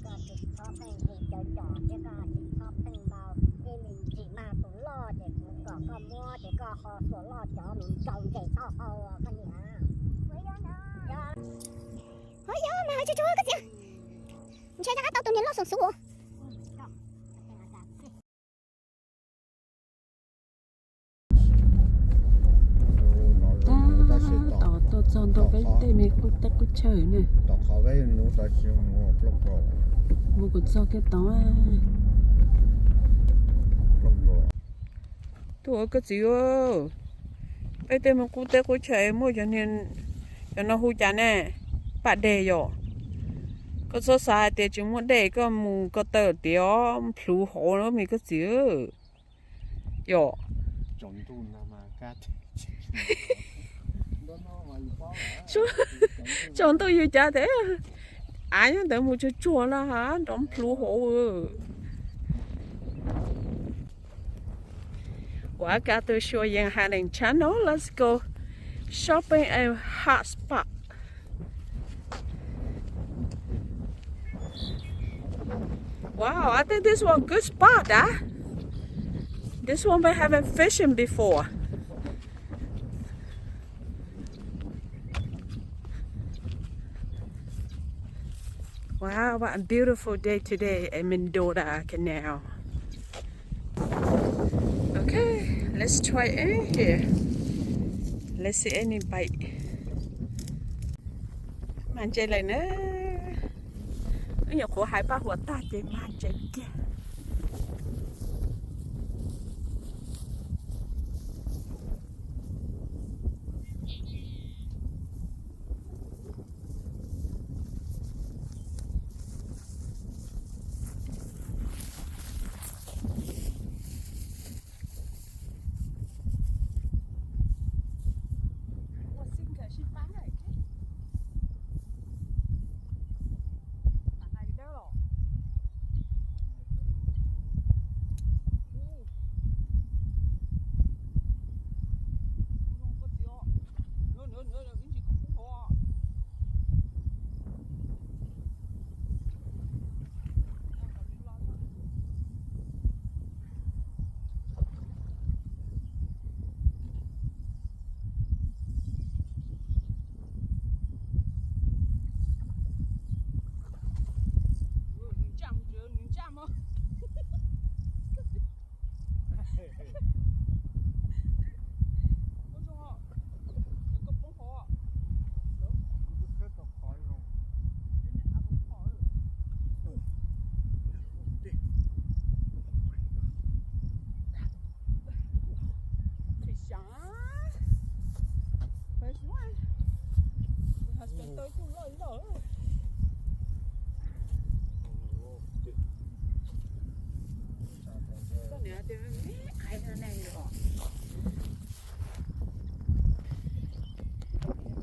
ก็ติดชอบเป็นที่เจ้าจอดเจ้าก็ติดชอบเป็นเบาที่หนึ่งที่มาตัวรอดเด็กก็มั่วเด็กก็คอตัวรอดจอหนึ่งจงใจเอากันเนี่ยเฮ้ยมาช่วยกันสิไม่ใช่นะตัวนี้รอดสูงtao chọn tao cái tên mình cũng tao cũng chơi nữa. Tao khó với nó tao chịu mua plong pro. Mua cũng cho cái tao à. Plong pro. Tôi cái gì ơ? Cái tên mình cũng tao cũng chơi mua cho nên cho nó hú chán nè. Bạn đề rồi. Có số sai thì chúng muốn đề có mù có tờ tiêu plu hồ nó mình cái gì ơ? Yo. Chọn tu mà cắt. Chọn tôi yêu cha thế ai nhá để mua cho chua là hả đóng plu hộ quả cả tôi show yang hai đèn channel. Let's go shopping and hot spot. Wow, I think this one good spot, This one we haven't fishing before. Wow, what a beautiful day today at Mendota Canal. Okay, let's try in here. Let's see any bite. Man chơi lại nữa. Ở nhà của hai baหัวตา chơi man chơi kia.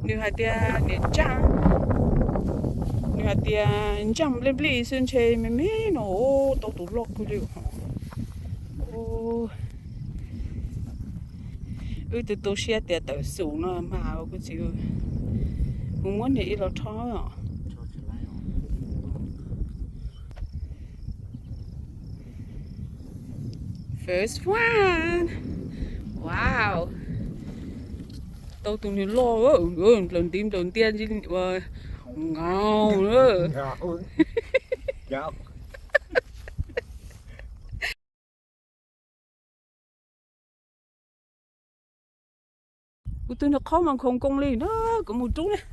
Nếu hạt tia để trắng, nếu hạt tia trắng lên bì sơn chơi mấy nó tàu tủ lọc cái điều, từ tôi xe tia tới xuống nó mà cái gì, muốn để nó thôi à. First one, wow. Tao tụi nó lo á, lần tim đầu tiên chứ ngào nữa. Ngào. Tụi nó khó mà không công ly đó, có một chút này.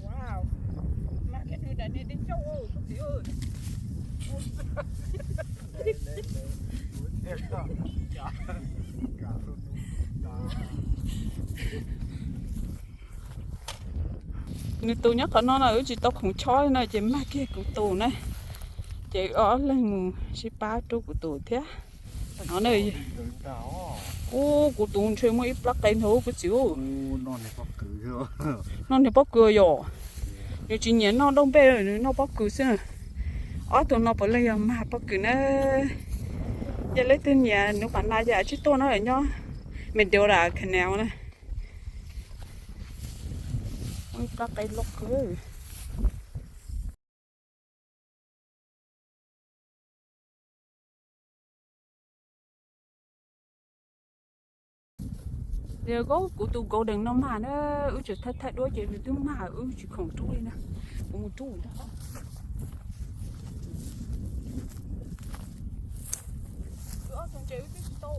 wow mà cái đứa này đến châu Âu các chị ơi người tù nhắc nó là ở chỉ tao không choi này chỉ mà kia của tù này chỉ ở lên mù chỉ ba chỗ của tù thế nó này ô của tù chơi mấy plug tên thôi cái xíu nó này bóc cửa rồi nếu chỉ nhớ nó đông bê rồi nó bóc cửa xem ở tụi nó phải lấy mà bóc cửa nó giờ lấy tên nhà nếu bạn nào giờ chỉ tôi nó ở nhau mình đều là cái nào này plug tên lóc cửa giờ có của tụi cô đừng nó mà nó ở chỗ thật thật đôi chị đứa mà ở chỗ không trôi nè cũng một trôi đó ở trong chế cái tô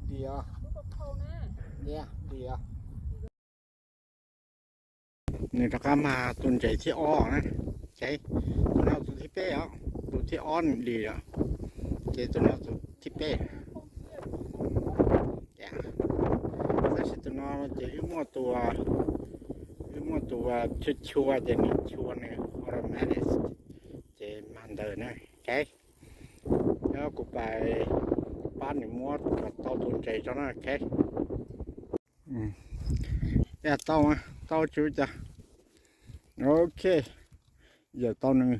Dia. Yeah, dia. นี่ถ้ามาตุนใจที่อ้อนะใช่ตุนเอาตุนที่เป้อะตุนที่อ้อนดีอ่ะเจตุนเอาตุนที่เป้แกแต่สิตุนเอาเจอีมัวตัวชัวเจนี่ชัวเนี่ยฮอร์โมนเจมันเดินนะใช่แล้วกูไปบ้านนี่มัวกับเต้าตุนใจจ้านะใช่แต่เต้าอ่ะเต้าชิวจ้ะok giờ tao này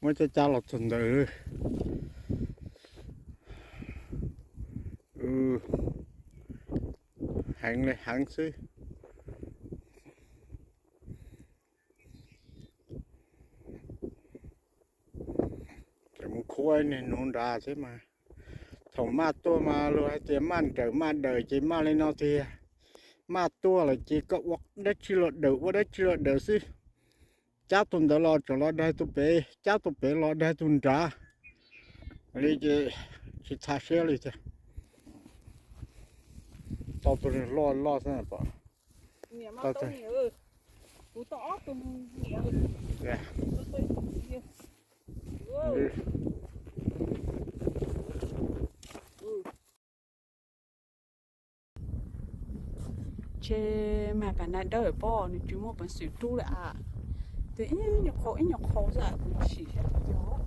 mới cho cha lọt tuần từ hạng này hạng xí cái một khối này nôn ra thế mà thằng ma tua mà luôn hay tiền man trời man đời chỉ ma lên nó thì ma tua là chỉ có vật đất chỉ lọt đầu vật đất chỉ lọt đầu xí cháu tuần đó lo cho lo đây tụi bé cháu tụi bé lo đây tuần trả đi chỉ thả xe đi chứ tao tụi này lo thế nào bảo tao thấy chê mà bạn này đợi bò thì chúng một bản sự tu lại à thế nhọc khó ra cũng chỉ hết gió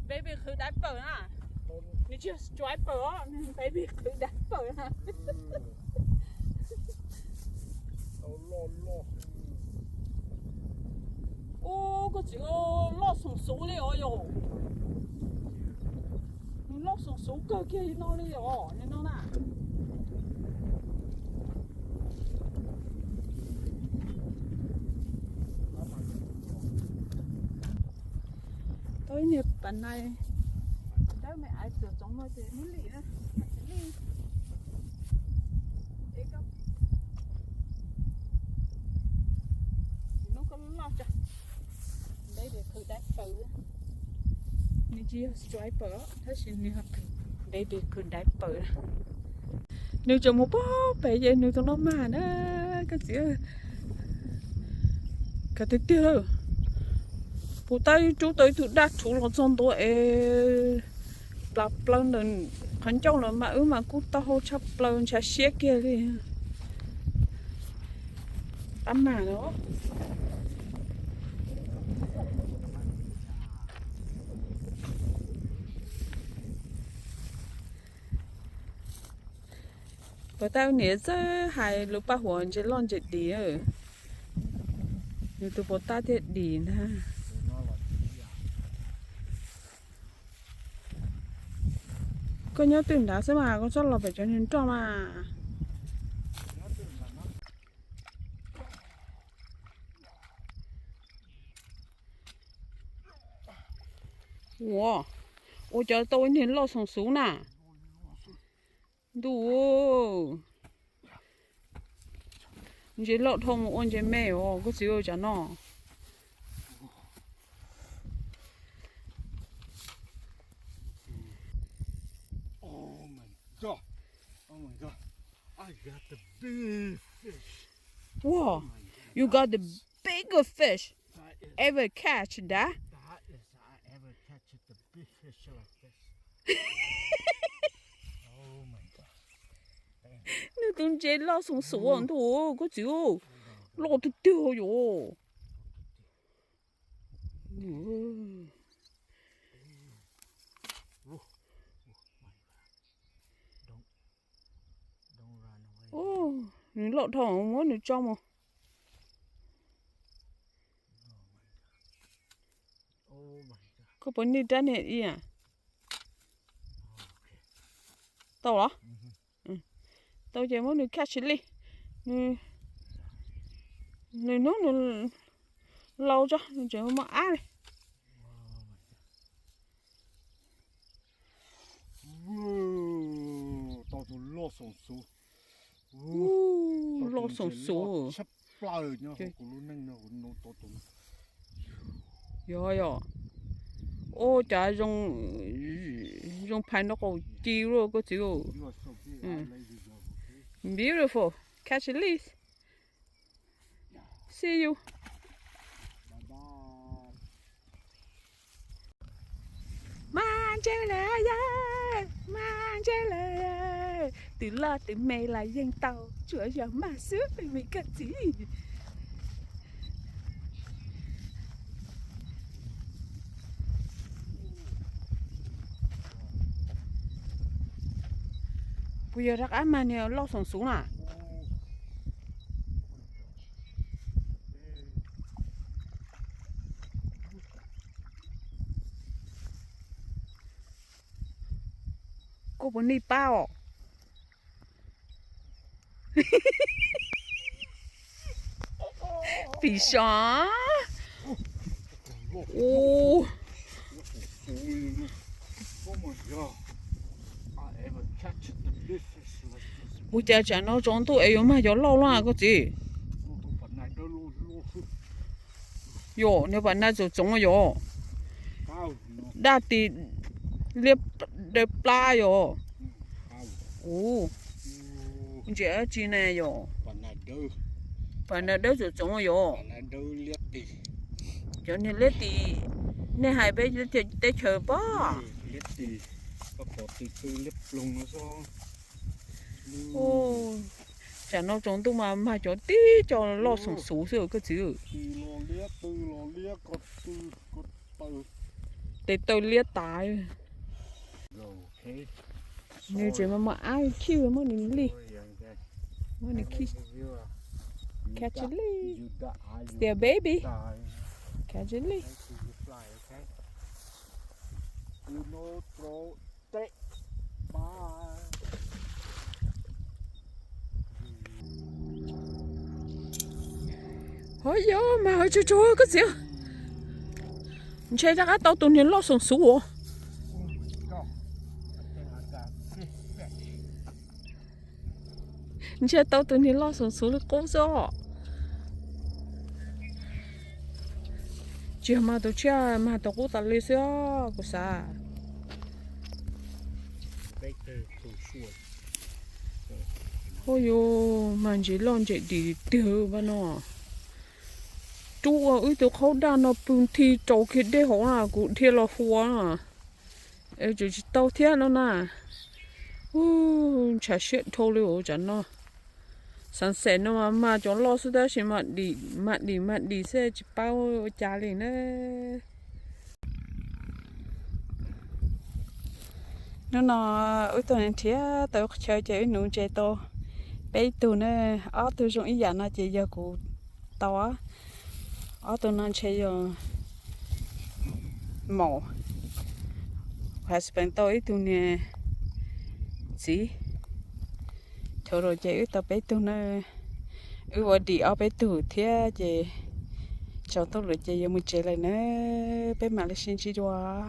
baby คือได้เปิดน่ะนี่ just drive เปิด baby คือได้เปิดน่ะโอ้ก็只有落松鼠了哟你落松鼠个给弄了哟你弄哪tối nhập bản này đó mẹ ai sửa giống nó thì muốn lì đó nó có lo cho đây để thử đá phởนี่จีสไตรเปอร์ถ้าชิ้นนี้ครับได้เด็กคืนได้เปิดนึกจะมาป๊อไปยัยนึกต้องน้องมานะก็เสียก็ติดเตี้ยเลย bố tay chú tới tụi đắt chú là trong tôi lập lần đừng hắn trong là mà mà cú tao hô chấp lần chả xé kia đi tắm mà đó bữa tao nhớ chứ hai lúc ba huấn chỉ lon chỉ đi ở như tụi bố ta thiệt đi nè con nhớ tìm đá xem mà con cho là phải cho nên cho mà wow ôi trời tôi nên lo sống xuống nè đủ chỉ lọt thông ôn chỉ mẹ ồ có chịu chả nó Oh my god. Oh my god. I got the big fish. wow you got the biggest fish That is, ever catch that that is I ever catch the big fish like this. Oh my god. nếu tôi chỉ lo sống xuống thôi có chịu lo tôi tiêu rồi Don't run away. ô những lọ thòng muốn được trong mà Oh my god. có vấn đề đan hệ gì à tao đó tao chỉ muốn được catch đi này nó lâu cho chỉ mà á đi Whoa. Tao tụi lo sống số. lo sống số Chấp lại nhá. Cũng luôn nên nó tao tụi. yo ô chả dùng phải nó có chiêu rồi có chịu You are so big. I let you go. Okay? beautiful catch a leaf see you Bye bye. mang chơi lại mang chơi lại từ lo từ mẹ là dân tàu chúa giờ mà sướng vì mình cần gì bây giờ rắc ăn mà nè lo sống xuống à cô muốn đi bao vì sao ô Oh my god. I ever catch the big fish like this. bây giờ chả nó trốn tụi ấy mà gió lâu lắm à có gì Tụi phần này đâu luôn. yo nếu bạn nào rồi trốn yo Cao nó. đã thì liệp để pla yo Cao. ô dễ chi này yo Phần này đâu. bạn nào đó rồi trốn yo Phần này đâu liệt đi. cho nên lấy thì nên hai bé để chờ bó Liệt đi. Có từ liệt lùng nó sao. ô chả nó trốn tụi mà cho tí cho lo sống số rồi cái chứ Từ lo liệt có từ. để tôi liệt tài Okay. như chỉ mà ai kêu mà mình đi mà mình kiss catch a leaf You got eye. there baby Die. catch a leaf Make sure you fly, okay? You know, throw, take, bye. ôi yo mà ôi trời trời cái gì mình chơi ra cái tàu tụi nó lo sống số Go. I think I got big fish. mình chơi tàu tụi nó lo sống số là cố do chưa mà tụi cha mà tụi cô ta lấy sao có sao Baker too short. ôi yo mà chỉ lon chạy đi tiêu vào nó chú à ơi tụi khâu đa nó bưng thì trâu kia để họ à cụ thiệt là hoa à ê chú chỉ tao thiệt nó nè chả shit thôi liệu chẳng nó sáng sớm nó mà cho lo sự đó chỉ mà đi xe chỉ bao trả liền nữa nó ở tụi này thì tao chơi nụ chơi to bé tụi nó ở tụi chúng ý nó chỉ giờ cụ tao á ở tụi nó chơi giờ mỏ phải spend tối tụi này gì thôi rồi chơi tao bé tụi nó ở đi ở bé tụi thì chơi cho tao rồi chơi giờ muốn chơi lại nữa bé mà lại xin chỉ cho